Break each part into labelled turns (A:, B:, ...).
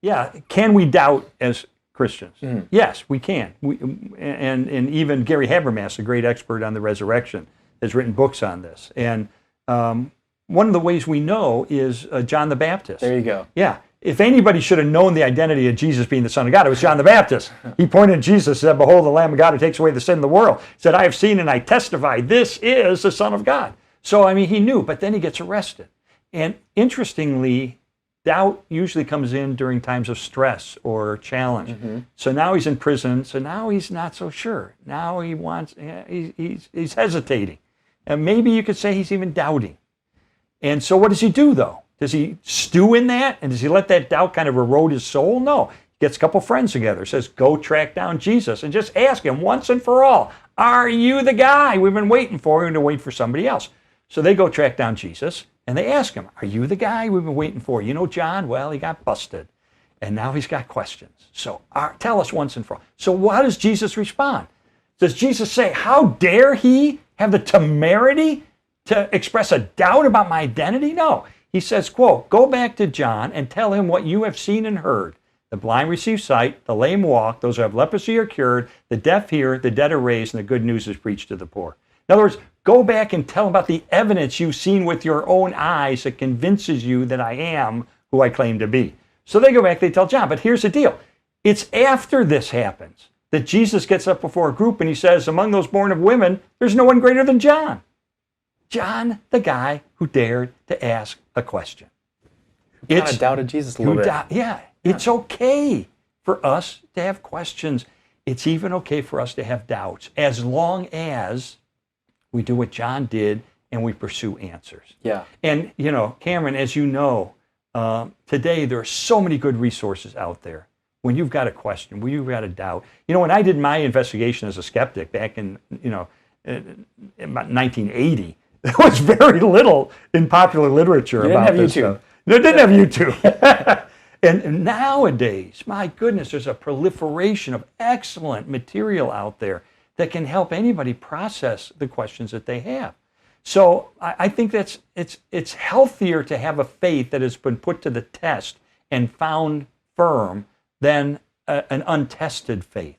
A: Yeah, can we doubt as Christians? Yes, we can. And even Gary Habermas, a great expert on the resurrection, has written books on this. And one of the ways we know is John the Baptist.
B: There you go.
A: Yeah. If anybody should have known the identity of Jesus being the Son of God, it was John the Baptist. He pointed at Jesus and said, "Behold, the Lamb of God who takes away the sin of the world." He said, "I have seen and I testify, this is the Son of God." So, I mean, he knew, but then he gets arrested. And interestingly, doubt usually comes in during times of stress or challenge. So now he's in prison, so now he's not so sure. Now he wants, he's hesitating. And maybe you could say he's even doubting. And so what does he do, though? Does he stew in that? And does he let that doubt kind of erode his soul? No. He gets a couple friends together, says, go track down Jesus and just ask him once and for all, are you the guy we've been waiting for? We're going to wait for somebody else. So they go track down Jesus and they ask him, are you the guy we've been waiting for? You know John? Well, he got busted. And now he's got questions. So tell us once and for all. So how does Jesus respond? Does Jesus say, how dare he have the temerity to express a doubt about my identity? No. He says, quote, go back to John and tell him what you have seen and heard. The blind receive sight, the lame walk, those who have leprosy are cured, the deaf hear, the dead are raised, and the good news is preached to the poor. In other words, go back and tell him about the evidence you've seen with your own eyes that convinces you that I am who I claim to be. So they go back, they tell John, but here's the deal. It's after this happens that Jesus gets up before a group and he says, among those born of women, there's no one greater than John. John, the guy who dared to ask a question.
B: Kind of doubted Jesus a little bit.
A: Yeah, it's okay for us to have questions. It's even okay for us to have doubts, as long as we do what John did and we pursue answers.
B: Yeah.
A: And, you know, Cameron, as you know, today there are so many good resources out there. When you've got a question, when you've got a doubt. You know, when I did my investigation as a skeptic back in, in about 1980, there was very little in popular literature about this stuff. No, it didn't have YouTube. And nowadays, my goodness, there's a proliferation of excellent material out there that can help anybody process the questions that they have. So I think it's healthier to have a faith that has been put to the test and found firm than an untested faith.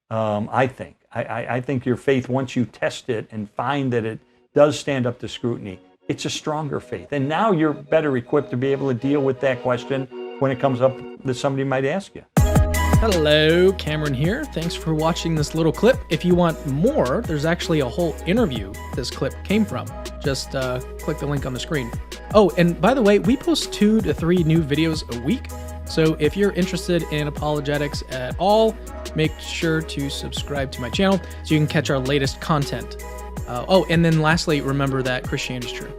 A: I think. I think your faith, once you test it and find that it does stand up to scrutiny, it's a stronger faith. And now you're better equipped to be able to deal with that question when it comes up that somebody might ask you.
C: Hello, Cameron here. Thanks for watching this little clip. If you want more, there's actually a whole interview this clip came from. Just click the link on the screen. Oh, and by the way, we post 2 to 3 new videos a week. So if you're interested in apologetics at all, make sure to subscribe to my channel so you can catch our latest content. And then lastly, remember that Christianity is true.